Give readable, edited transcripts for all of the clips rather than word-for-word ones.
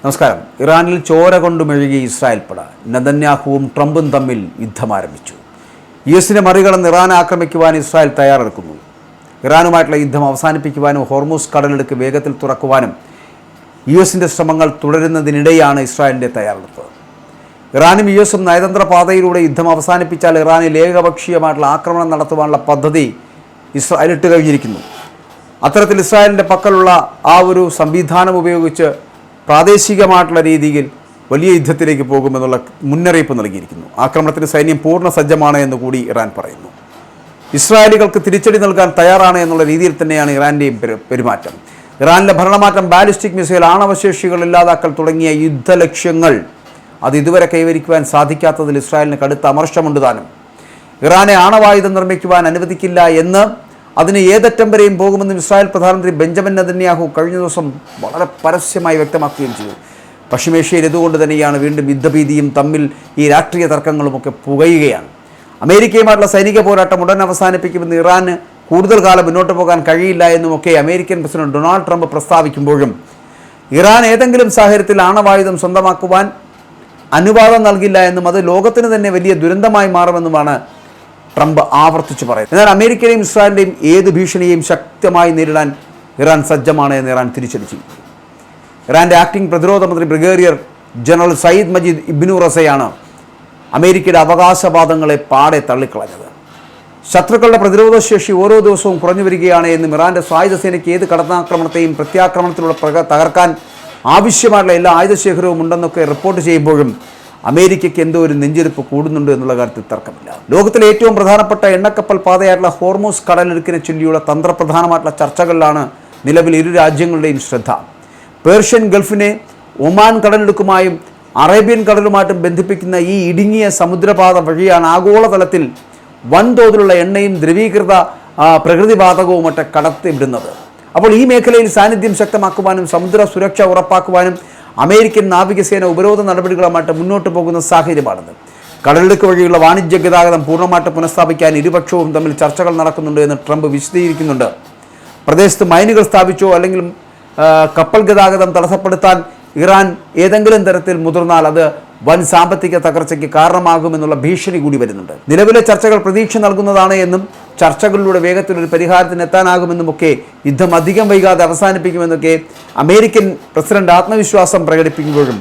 നമസ്കാരം. ഇറാനിൽ ചോര കൊണ്ട് മെഴുകിയ ഇസ്രായേൽ പട. നെതന്യാഹുവും ട്രംപും തമ്മിൽ യുദ്ധം ആരംഭിച്ചു. യുഎസിനെ മറികടന്ന് ഇറാൻ ആക്രമിക്കുവാൻ ഇസ്രായേൽ തയ്യാറെടുക്കുന്നു. ഇറാനുമായിട്ടുള്ള യുദ്ധം അവസാനിപ്പിക്കുവാനും ഹോർമൂസ് കടലിടുക്ക് വേഗത്തിൽ തുറക്കുവാനും യുഎസിൻ്റെ ശ്രമങ്ങൾ തുടരുന്നതിനിടെയാണ് ഇസ്രായേലിൻ്റെ തയ്യാറെടുപ്പ്. ഇറാനും യുഎസും നയതന്ത്ര പാതയിലൂടെ യുദ്ധം അവസാനിപ്പിച്ചാൽ ഇറാനിൽ ഏകപക്ഷീയമായിട്ടുള്ള ആക്രമണം നടത്തുവാനുള്ള പദ്ധതി ഇസ്രായേൽ ഇട്ട് കഴിഞ്ഞിരിക്കുന്നു. അത്തരത്തിൽ ഇസ്രായേലിൻ്റെ പക്കലുള്ള ആ ഒരു സംവിധാനം ഉപയോഗിച്ച് പ്രാദേശികമായിട്ടുള്ള രീതിയിൽ വലിയ യുദ്ധത്തിലേക്ക് പോകുമെന്നുള്ള മുന്നറിയിപ്പ് നൽകിയിരിക്കുന്നു. ആക്രമണത്തിന് സൈന്യം പൂർണ്ണ സജ്ജമാണ് എന്ന് കൂടി ഇറാൻ പറയുന്നു. ഇസ്രായേലികൾക്ക് തിരിച്ചടി നൽകാൻ തയ്യാറാണ് എന്നുള്ള രീതിയിൽ തന്നെയാണ് ഇറാൻ്റെയും പെരുമാറ്റം. ഇറാനിലെ ഭരണമാറ്റം, ബാലിസ്റ്റിക് മിസൈൽ, ആണവശേഷികൾ ഇല്ലാതാക്കൽ തുടങ്ങിയ യുദ്ധലക്ഷ്യങ്ങൾ അത് ഇതുവരെ കൈവരിക്കുവാൻ സാധിക്കാത്തതിൽ ഇസ്രായേലിന് കടുത്ത അമർഷമുണ്ട് താനും. ഇറാനെ ആണവായുധം നിർമ്മിക്കുവാൻ അനുവദിക്കില്ല എന്ന്, അതിന് ഏതറ്റം വരെയും പോകുമെന്നും ഇസ്രായേൽ പ്രധാനമന്ത്രി ബെഞ്ചമിൻ നെതന്യാഹു കഴിഞ്ഞ ദിവസം വളരെ പരസ്യമായി വ്യക്തമാക്കുകയും ചെയ്തു. പശ്ചിമേഷ്യയിൽ ഇതുകൊണ്ട് തന്നെയാണ് വീണ്ടും യുദ്ധഭീതിയും തമ്മിൽ ഈ രാഷ്ട്രീയ തർക്കങ്ങളുമൊക്കെ പുകയുകയാണ്. അമേരിക്കയുമായിട്ടുള്ള സൈനിക പോരാട്ടം ഉടൻ അവസാനിപ്പിക്കുമെന്ന് ഇറാന് കൂടുതൽ കാലം മുന്നോട്ട് പോകാൻ കഴിയില്ല എന്നുമൊക്കെ അമേരിക്കൻ പ്രസിഡന്റ് ഡൊണാൾഡ് ട്രംപ് പ്രസ്താവിക്കുമ്പോഴും ഇറാൻ ഏതെങ്കിലും സാഹചര്യത്തിൽ ആണവായുധം സ്വന്തമാക്കുവാൻ അനുവാദം നൽകില്ല എന്നും അത് ലോകത്തിന് തന്നെ വലിയ ദുരന്തമായി മാറുമെന്നുമാണ് ട്രംപ് ആവർത്തിച്ച് പറയുന്നത്. എന്നാൽ അമേരിക്കയുടെയും ഇസ്രായേലിൻ്റെയും ഏത് ഭീഷണിയെയും ശക്തമായി നേരിടാൻ ഇറാൻ സജ്ജമാണ് എന്ന് ഇറാൻ തിരിച്ചടിച്ചു. ഇറാൻ്റെ ആക്ടിംഗ് പ്രതിരോധ മന്ത്രി brigadier general Sayyid Majeed Ibnu റസയാണ് അമേരിക്കയുടെ അവകാശവാദങ്ങളെ പാടെ തള്ളിക്കളഞ്ഞത്. ശത്രുക്കളുടെ പ്രതിരോധ ശേഷി ഓരോ ദിവസവും കുറഞ്ഞു വരികയാണ് എന്നും ഇറാൻ്റെ സായുധ സേനയ്ക്ക് ഏത് കടന്നാക്രമണത്തെയും പ്രത്യാക്രമണത്തിലൂടെ തകർക്കാൻ ആവശ്യമായിട്ടുള്ള എല്ലാ ആയുധശേഖരവും ഉണ്ടെന്നൊക്കെ റിപ്പോർട്ട് ചെയ്യുമ്പോഴും അമേരിക്കയ്ക്ക് എന്തോ ഒരു നെഞ്ചിരിപ്പ് കൂടുന്നുണ്ട് എന്നുള്ള കാര്യത്തിൽ തർക്കമില്ല. ലോകത്തിലെ ഏറ്റവും പ്രധാനപ്പെട്ട എണ്ണക്കപ്പൽ പാതയായിട്ടുള്ള ഹോർമൂസ് കടലിടുക്കിനെ ചൊല്ലിയുള്ള തന്ത്രപ്രധാനമായിട്ടുള്ള ചർച്ചകളിലാണ് നിലവിൽ ഇരു രാജ്യങ്ങളുടെയും ശ്രദ്ധ. പേർഷ്യൻ ഗൾഫിനെ ഒമാൻ കടലിടുക്കുമായും അറേബ്യൻ കടലുമായിട്ടും ബന്ധിപ്പിക്കുന്ന ഈ ഇടുങ്ങിയ സമുദ്രപാത വഴിയാണ് ആഗോളതലത്തിൽ വൻതോതിലുള്ള എണ്ണയും ദ്രവീകൃത പ്രകൃതിവാതകവും മറ്റും കടത്തിവിടുന്നത്. അപ്പോൾ ഈ മേഖലയിൽ സാന്നിധ്യം ശക്തമാക്കുവാനും സമുദ്ര സുരക്ഷ ഉറപ്പാക്കുവാനും അമേരിക്കൻ നാവികസേന ഉപരോധ നടപടികളുമായിട്ട് മുന്നോട്ട് പോകുന്ന സാഹചര്യമാണിത്. കടലിടുക്ക് വഴിയുള്ള വാണിജ്യ ഗതാഗതം പൂർണ്ണമായിട്ട് പുനഃസ്ഥാപിക്കാൻ ഇരുപക്ഷവും തമ്മിൽ ചർച്ചകൾ നടക്കുന്നുണ്ട് എന്ന് ട്രംപ് വിശദീകരിക്കുന്നുണ്ട്. പ്രദേശത്ത് മൈനുകൾ സ്ഥാപിച്ചോ അല്ലെങ്കിൽ കപ്പൽ ഗതാഗതം തടസ്സപ്പെടുത്താൻ ഇറാൻ ഏതെങ്കിലും തരത്തിൽ മുതിർന്നാൽ അത് വൻ സാമ്പത്തിക തകർച്ചയ്ക്ക് കാരണമാകുമെന്നുള്ള ഭീഷണി കൂടി വരുന്നുണ്ട്. നിലവിലെ ചർച്ചകൾ പ്രതീക്ഷ നൽകുന്നതാണ് എന്നും ചർച്ചകളിലൂടെ വേഗത്തിലൊരു പരിഹാരത്തിന് എത്താനാകുമെന്നുമൊക്കെ യുദ്ധം അധികം വൈകാതെ അവസാനിപ്പിക്കുമെന്നൊക്കെ അമേരിക്കൻ പ്രസിഡന്റ് ആത്മവിശ്വാസം പ്രകടിപ്പിക്കുമ്പോഴും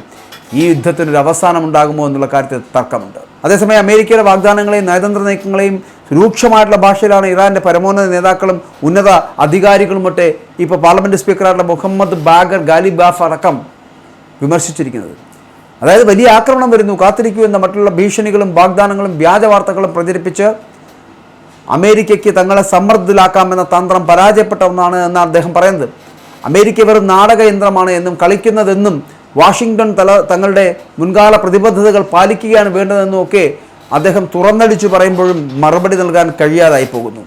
ഈ യുദ്ധത്തിനൊരു അവസാനം ഉണ്ടാകുമോ എന്നുള്ള കാര്യത്തിൽ തർക്കമുണ്ട്. അതേസമയം അമേരിക്കയുടെ വാഗ്ദാനങ്ങളെയും നയതന്ത്ര നീക്കങ്ങളെയും രൂക്ഷമായിട്ടുള്ള ഭാഷയിലാണ് ഇറാൻ്റെ പരമോന്നത നേതാക്കളും ഉന്നത അധികാരികളുമൊക്കെ ഇപ്പോൾ പാർലമെൻറ്റ് സ്പീക്കറായിട്ടുള്ള മുഹമ്മദ് ബാഗർ ഗാലിബാഫ് അടക്കം വിമർശിച്ചിരിക്കുന്നത്. അതായത് വലിയ ആക്രമണം വരുന്നു, കാത്തിരിക്കൂ എന്ന മറ്റുള്ള ഭീഷണികളും വാഗ്ദാനങ്ങളും വ്യാജ വാർത്തകളും പ്രചരിപ്പിച്ച് അമേരിക്കയ്ക്ക് തങ്ങളെ സമ്മർദ്ദത്തിലാക്കാമെന്ന തന്ത്രം പരാജയപ്പെട്ട ഒന്നാണ് എന്നാണ് അദ്ദേഹം പറയുന്നത്. അമേരിക്ക വെറും നാടകയന്ത്രമാണ് എന്നും കളിക്കുന്നതെന്നും വാഷിങ്ടൺ തങ്ങളുടെ മുൻകാല പ്രതിബദ്ധതകൾ പാലിക്കുകയാണ് വേണ്ടതെന്നും ഒക്കെ അദ്ദേഹം തുറന്നടിച്ചു പറയുമ്പോഴും മറുപടി നൽകാൻ കഴിയാതായി പോകുന്നു.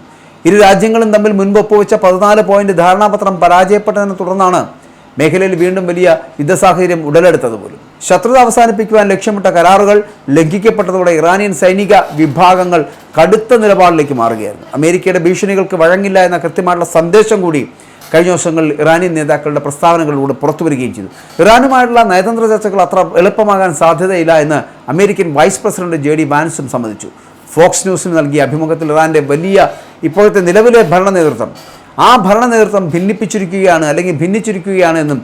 ഇരു രാജ്യങ്ങളും തമ്മിൽ മുൻപ് ഒപ്പുവെച്ച 14 പോയിന്റ് ധാരണാപത്രം പരാജയപ്പെട്ടതിനെ തുടർന്നാണ് മേഖലയിൽ വീണ്ടും വലിയ യുദ്ധസാഹചര്യം ഉടലെടുത്തത് പോലും. ശത്രുത അവസാനിപ്പിക്കുവാൻ ലക്ഷ്യമിട്ട കരാറുകൾ ലംഘിക്കപ്പെട്ടതോടെ ഇറാനിയൻ സൈനിക വിഭാഗങ്ങൾ കടുത്ത നിലപാടിലേക്ക് മാറുകയായിരുന്നു. അമേരിക്കയുടെ ഭീഷണികൾക്ക് വഴങ്ങില്ല എന്ന കൃത്യമായിട്ടുള്ള സന്ദേശം കൂടി കഴിഞ്ഞ ദിവസങ്ങളിൽ ഇറാനിയൻ നേതാക്കളുടെ പ്രസ്താവനകളിലൂടെ പുറത്തുവരികയും ചെയ്തു. ഇറാനുമായിട്ടുള്ള നയതന്ത്ര ചർച്ചകൾ അത്ര എളുപ്പമാകാൻ സാധ്യതയില്ല എന്ന് അമേരിക്കൻ വൈസ് പ്രസിഡന്റ് JD വാൻസും സമ്മതിച്ചു. ഫോക്സ് ന്യൂസിന് നൽകിയ അഭിമുഖത്തിൽ ഇറാൻ്റെ വലിയ ഇപ്പോഴത്തെ നിലവിലെ ഭരണ നേതൃത്വം ഭിന്നിച്ചിരിക്കുകയാണ് എന്നും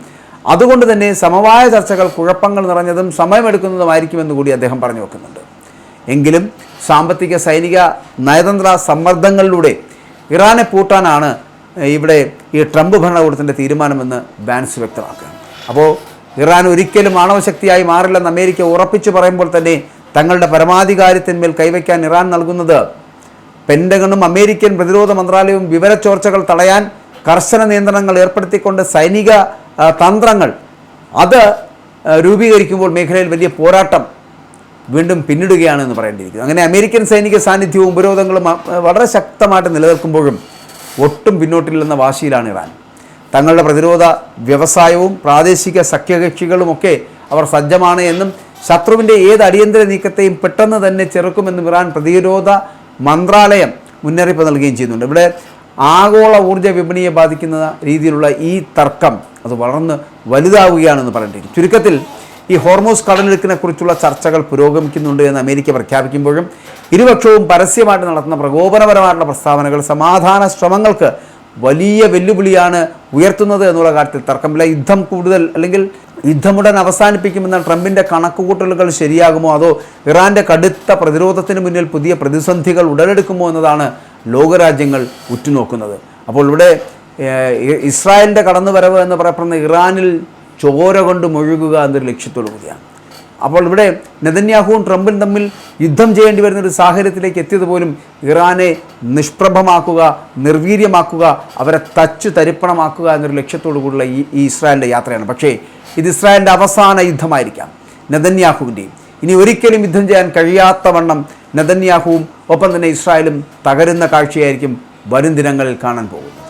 അതുകൊണ്ട് തന്നെ സമവായ ചർച്ചകൾ കുഴപ്പങ്ങൾ നിറഞ്ഞതും സമയമെടുക്കുന്നതുമായിരിക്കുമെന്ന് കൂടി അദ്ദേഹം പറഞ്ഞു വെക്കുന്നുണ്ട്. എങ്കിലും സാമ്പത്തിക, സൈനിക, നയതന്ത്ര സമ്മർദ്ദങ്ങളിലൂടെ ഇറാനെ പൂട്ടാനാണ് ഇവിടെ ഈ ട്രംപ് ഭരണകൂടത്തിൻ്റെ തീരുമാനമെന്ന് വാൻസ് വ്യക്തമാക്കുകയാണ്. അപ്പോൾ ഇറാൻ ഒരിക്കലും ആണവശക്തിയായി മാറില്ലെന്ന് അമേരിക്ക ഉറപ്പിച്ചു പറയുമ്പോൾ തന്നെ തങ്ങളുടെ പരമാധികാരത്തിന്മേൽ കൈവയ്ക്കാൻ ഇറാൻ നൽകുന്നത് പെൻറ്റഗണും അമേരിക്കൻ പ്രതിരോധ മന്ത്രാലയവും വിവരച്ചോർച്ചകൾ തടയാൻ കർശന നിയന്ത്രണങ്ങൾ ഏർപ്പെടുത്തിക്കൊണ്ട് സൈനിക തന്ത്രങ്ങൾ അത് രൂപീകരിക്കുമ്പോൾ മേഖലയിൽ വലിയ പോരാട്ടം വീണ്ടും പിന്നിടുകയാണെന്ന് പറയേണ്ടിയിരിക്കുന്നു. അങ്ങനെ അമേരിക്കൻ സൈനിക സാന്നിധ്യവും ഉപരോധങ്ങളും വളരെ ശക്തമായിട്ട് നിലനിൽക്കുമ്പോഴും ഒട്ടും പിന്നോട്ടില്ലെന്ന വാശിയിലാണ് ഇറാൻ. തങ്ങളുടെ പ്രതിരോധ വ്യവസായവും പ്രാദേശിക സഖ്യകക്ഷികളുമൊക്കെ അവർ സജ്ജമാണ് എന്നും ശത്രുവിൻ്റെ ഏത് അടിയന്തര നീക്കത്തെയും പെട്ടെന്ന് തന്നെ ചെറുക്കുമെന്നും ഇറാൻ പ്രതിരോധ മന്ത്രാലയം മുന്നറിയിപ്പ് നൽകുകയും ചെയ്യുന്നുണ്ട്. ഇവിടെ ആഗോള ഊർജ്ജ വിപണിയെ ബാധിക്കുന്ന രീതിയിലുള്ള ഈ തർക്കം അത് വളർന്ന് വലുതാവുകയാണെന്ന് പറയേണ്ടിയിരിക്കും. ചുരുക്കത്തിൽ ഈ ഹോർമൂസ് കടലിടുക്കിനെക്കുറിച്ചുള്ള ചർച്ചകൾ പുരോഗമിക്കുന്നുണ്ട് എന്ന് അമേരിക്ക പ്രഖ്യാപിക്കുമ്പോഴും ഇരുപക്ഷവും പരസ്യമായിട്ട് നടത്തുന്ന പ്രകോപനപരമായിട്ടുള്ള പ്രസ്താവനകൾ സമാധാന ശ്രമങ്ങൾക്ക് വലിയ വെല്ലുവിളിയാണ് ഉയർത്തുന്നത് എന്നുള്ള കാര്യത്തിൽ തർക്കമില്ല. യുദ്ധം കൂടുതൽ അല്ലെങ്കിൽ യുദ്ധമുടൻ അവസാനിപ്പിക്കുമെന്ന ട്രംപിൻ്റെ കണക്കുകൂട്ടലുകൾ ശരിയാകുമോ, അതോ ഇറാൻ്റെ കടുത്ത പ്രതിരോധത്തിന് മുന്നിൽ പുതിയ പ്രതിസന്ധികൾ ഉടലെടുക്കുമോ എന്നതാണ് ലോകരാജ്യങ്ങൾ ഉറ്റുനോക്കുന്നത്. അപ്പോൾ ഇവിടെ ഇസ്രായേലിൻ്റെ കടന്നുവരവ് എന്ന് പറയപ്പെടുന്ന ഇറാനിൽ ചോര കൊണ്ട് മുഴുകുക എന്നൊരു ലക്ഷ്യത്തോടു കൂടിയാണ്. അപ്പോൾ ഇവിടെ നെതന്യാഹുവും ട്രംപും തമ്മിൽ യുദ്ധം ചെയ്യേണ്ടി വരുന്നൊരു സാഹചര്യത്തിലേക്ക് എത്തിയത് പോലും ഇറാനെ നിഷ്പ്രഭമാക്കുക, നിർവീര്യമാക്കുക, അവരെ തരിപ്പണമാക്കുക എന്നൊരു ലക്ഷ്യത്തോടു കൂടിയുള്ള ഈ ഇസ്രായേലിൻ്റെ യാത്രയാണ്. പക്ഷേ ഇത് ഇസ്രായേലിൻ്റെ അവസാന യുദ്ധമായിരിക്കാം നെതന്യാഹുവിൻ്റെയും. ഇനി ഒരിക്കലും യുദ്ധം ചെയ്യാൻ കഴിയാത്ത വണ്ണം നെതന്യാഹുവും ഒപ്പം തന്നെ ഇസ്രായേലും തകരുന്ന കാഴ്ചയായിരിക്കും വരും ദിനങ്ങളിൽ കാണാൻ പോകുന്നത്.